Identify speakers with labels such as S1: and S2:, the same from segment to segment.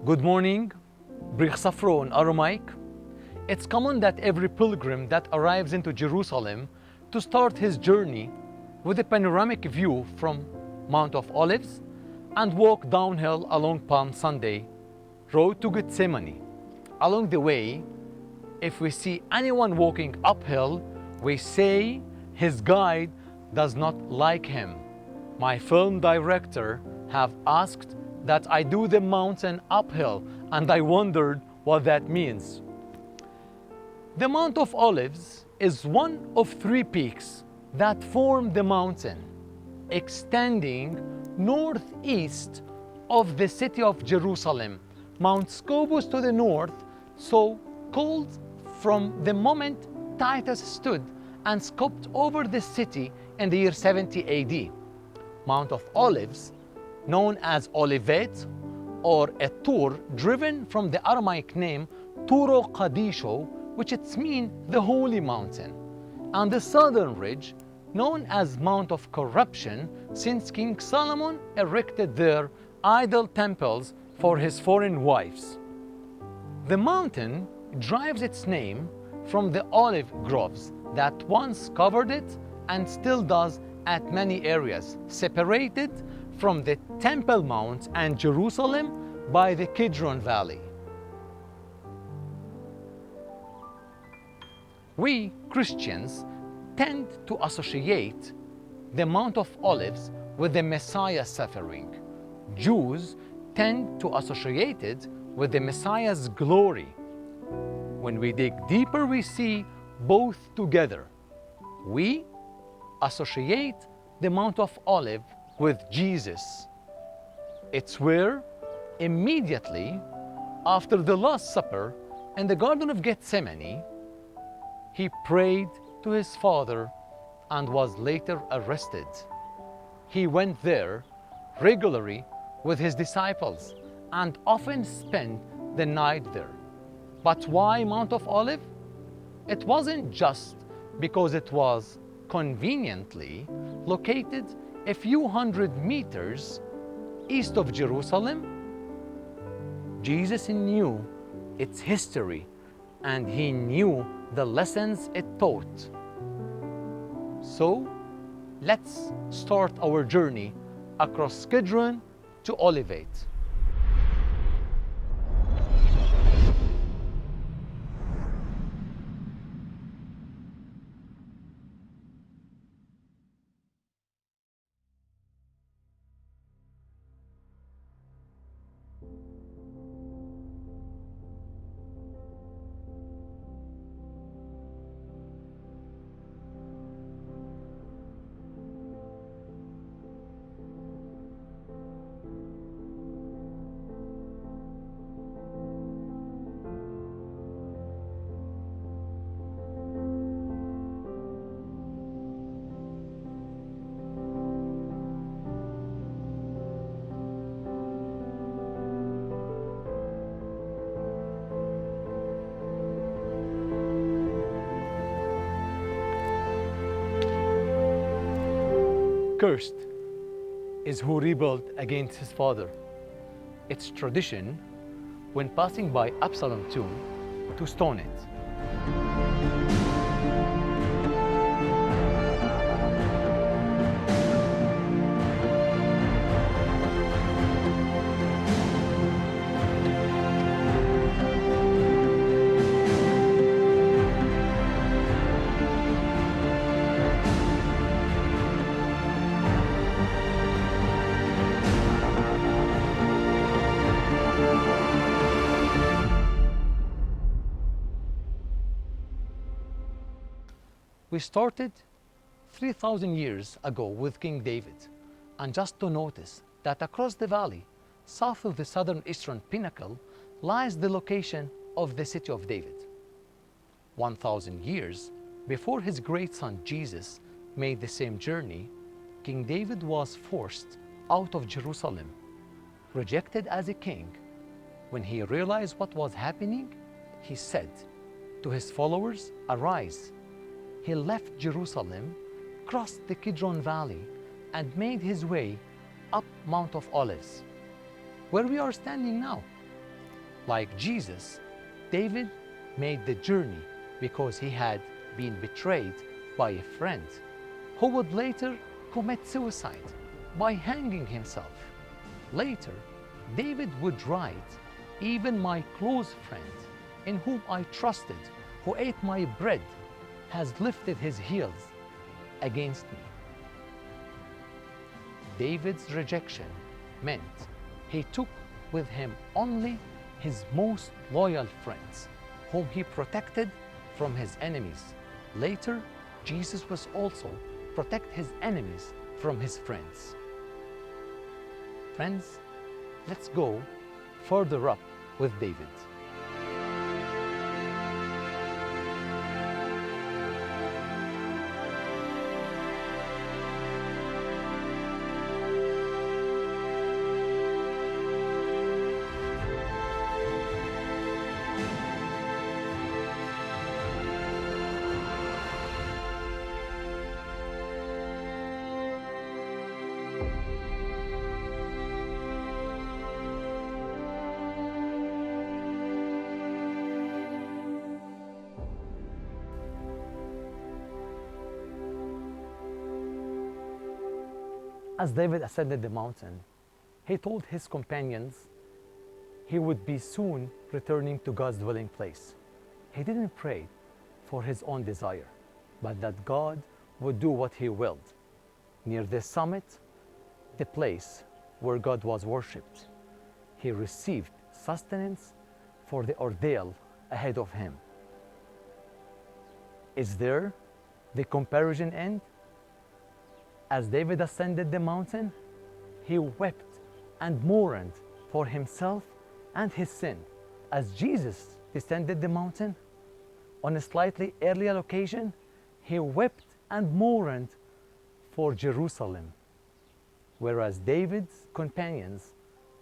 S1: Good morning, Brig Safro in Aramaic. It's common that every pilgrim that arrives into Jerusalem to start his journey with a panoramic view from Mount of Olives and walk downhill along Palm Sunday road to Gethsemane. Along the way, if we see anyone walking uphill, we say his guide does not like him. My film director have asked that I do the mountain uphill, and I wondered what that means. The Mount of Olives is one of three peaks that form the mountain, extending northeast of the city of Jerusalem. Mount Scopus to the north, so called from the moment Titus stood and scoped over the city in the year 70 AD. Mount of Olives, known as Olivet or a Tur, driven from the Aramaic name Turo Qadisho, which it means the holy mountain, and the southern ridge, known as Mount of Corruption, since King Solomon erected there idol temples for his foreign wives. The mountain derives its name from the olive groves that once covered it and still does at many areas, separated from the Temple Mount and Jerusalem by the Kidron Valley. We Christians tend to associate the Mount of Olives with the Messiah's suffering. Jews tend to associate it with the Messiah's glory. When we dig deeper, we see both together. We associate the Mount of Olives with Jesus. It's where, immediately after the Last Supper in the Garden of Gethsemane, he prayed to his Father and was later arrested. He went there regularly with his disciples and often spent the night there. But why Mount of Olives? It wasn't just because it was conveniently located a few hundred meters east of Jerusalem. Jesus knew its history and he knew the lessons it taught. So let's start our journey across Kidron to Olivet. Cursed is who rebelled against his father. It's tradition, when passing by Absalom's tomb, to stone it. We started 3,000 years ago with King David, and just to notice that across the valley, south of the southern eastern pinnacle, lies the location of the city of David. 1,000 years before his great son Jesus made the same journey, King David was forced out of Jerusalem, rejected as a king. When he realized what was happening, he said to his followers, "Arise." He left Jerusalem, crossed the Kidron Valley, and made his way up Mount of Olives, where we are standing now. Like Jesus, David made the journey because he had been betrayed by a friend who would later commit suicide by hanging himself. Later, David would write, "Even my close friend, in whom I trusted, who ate my bread, has lifted his heels against me." David's rejection meant he took with him only his most loyal friends, whom he protected from his enemies. Later, Jesus was also protect his enemies from his friends. Friends, let's go further up with David. As David ascended the mountain, he told his companions he would be soon returning to God's dwelling place. He didn't pray for his own desire, but that God would do what he willed. Near the summit, the place where God was worshipped, he received sustenance for the ordeal ahead of him. Is there the comparison end? As David ascended the mountain, he wept and mourned for himself and his sin. As Jesus descended the mountain, on a slightly earlier occasion, he wept and mourned for Jerusalem. Whereas David's companions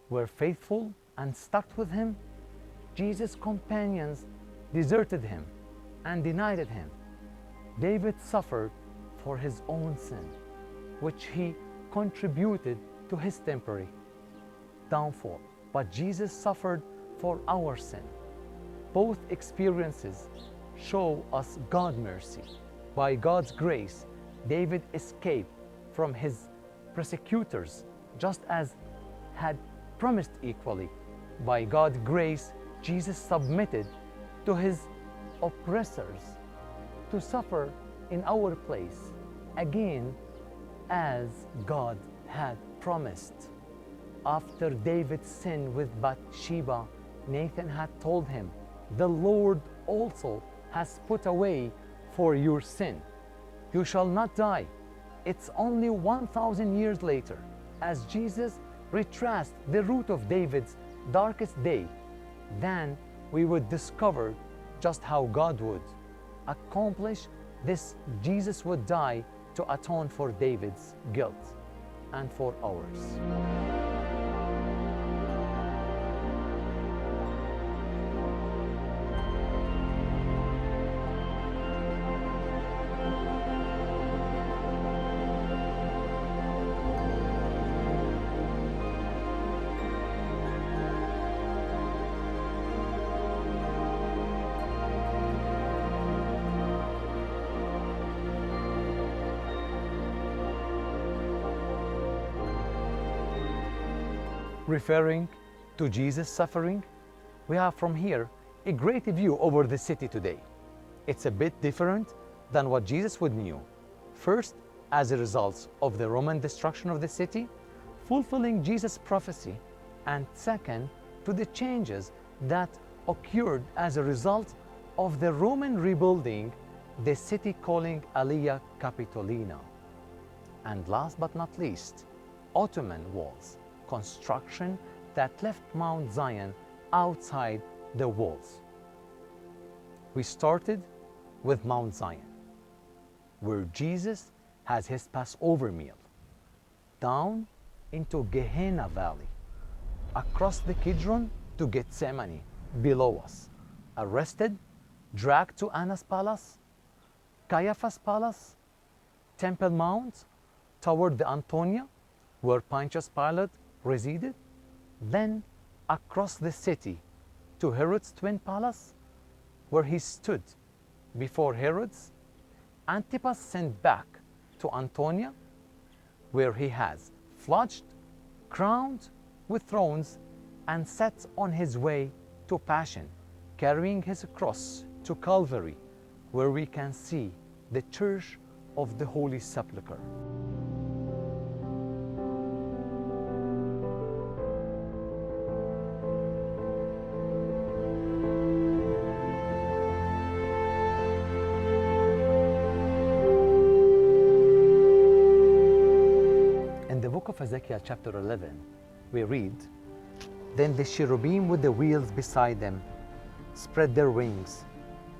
S1: were faithful and stuck with him, Jesus' companions deserted him and denied him. David suffered for his own sin, which he contributed to his temporary downfall. But Jesus suffered for our sin. Both experiences show us God's mercy. By God's grace, David escaped from his persecutors, just as had promised equally. By God's grace, Jesus submitted to his oppressors to suffer in our place, again, as God had promised. After David's sin with Bathsheba, Nathan had told him, "The Lord also has put away for your sin. You shall not die." It's only 1,000 years later, as Jesus retraced the route of David's darkest day, then we would discover just how God would accomplish this. Jesus would die to atone for David's guilt and for ours. Referring to Jesus' suffering, we have from here a great view over the city today. It's a bit different than what Jesus would knew. First, as a result of the Roman destruction of the city, fulfilling Jesus' prophecy, and second, to the changes that occurred as a result of the Roman rebuilding the city, calling Aelia Capitolina. And last but not least, Ottoman walls, construction that left Mount Zion outside the walls. We started with Mount Zion, where Jesus has his Passover meal, down into Ghenna Valley, across the Kidron to Gethsemane below us, arrested, dragged to Annas Palace, Caiaphas Palace, Temple Mount, toward the Antonia, where Pontius Pilate resided, then across the city to Herod's twin palace, where he stood before Herod's, Antipas sent back to Antonia, where he has flogged, crowned with thrones, and set on his way to Passion, carrying his cross to Calvary, where we can see the Church of the Holy Sepluchre. In the book of Ezekiel chapter 11, we read, "Then the cherubim with the wheels beside them spread their wings,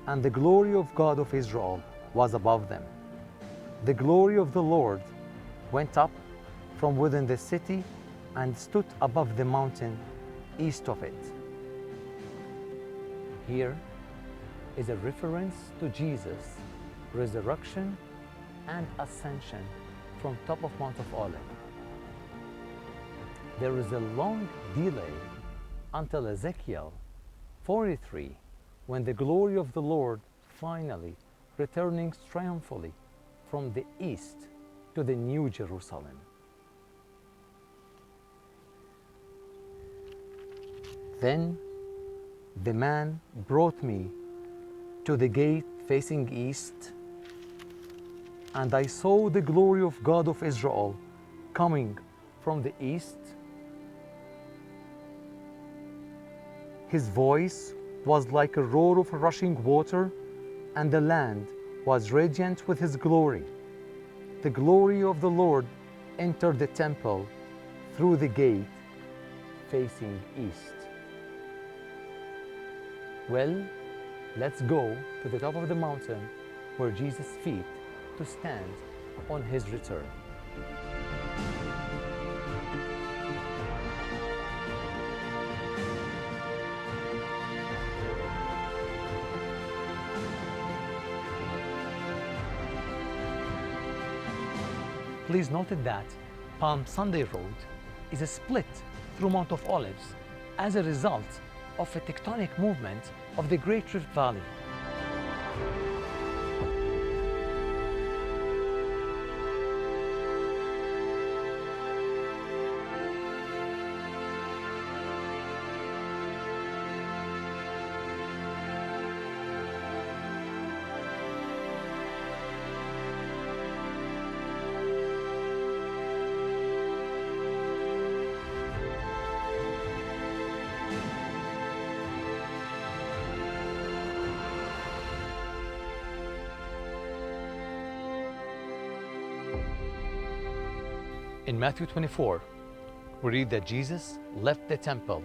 S1: and the glory of God of Israel was above them. The glory of the Lord went up from within the city and stood above the mountain east of it." Here is a reference to Jesus' resurrection and ascension from top of Mount of Olives. There is a long delay until Ezekiel 43, when the glory of the Lord finally returning triumphantly from the east to the New Jerusalem. Then the man brought me to the gate facing east, and I saw the glory of God of Israel coming from the east. His voice was like a roar of rushing water, and the land was radiant with his glory. The glory of the Lord entered the temple through the gate facing east. Well, let's go to the top of the mountain where Jesus' feet to stand on his return. Please note that Palm Sunday Road is a split through Mount of Olives as a result of a tectonic movement of the Great Rift Valley. In Matthew 24, we read that Jesus left the temple,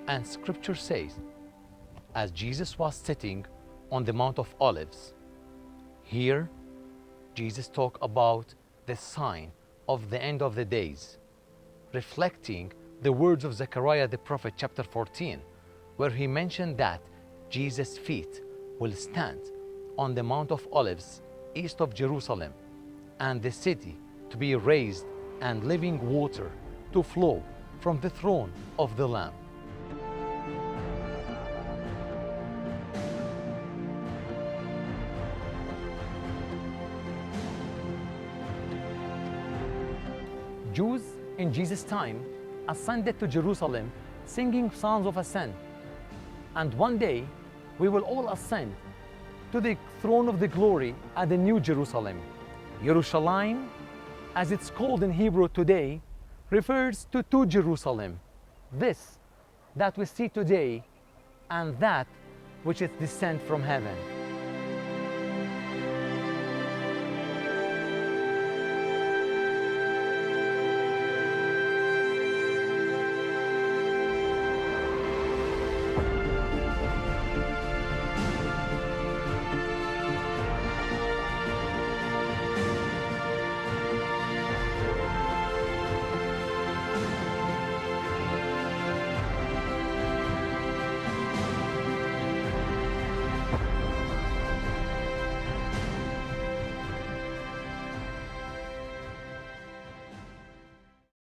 S1: and scripture says, as Jesus was sitting on the Mount of Olives. Here, Jesus talked about the sign of the end of the days, reflecting the words of Zechariah the prophet, chapter 14, where he mentioned that Jesus' feet will stand on the Mount of Olives east of Jerusalem, and the city to be raised and living water to flow from the throne of the Lamb. Jews in Jesus' time ascended to Jerusalem singing songs of ascent. And one day we will all ascend to the throne of the glory at the New Jerusalem. Yerushalayim, as it's called in Hebrew today, refers to two Jerusalem, this that we see today and that which is descent from heaven.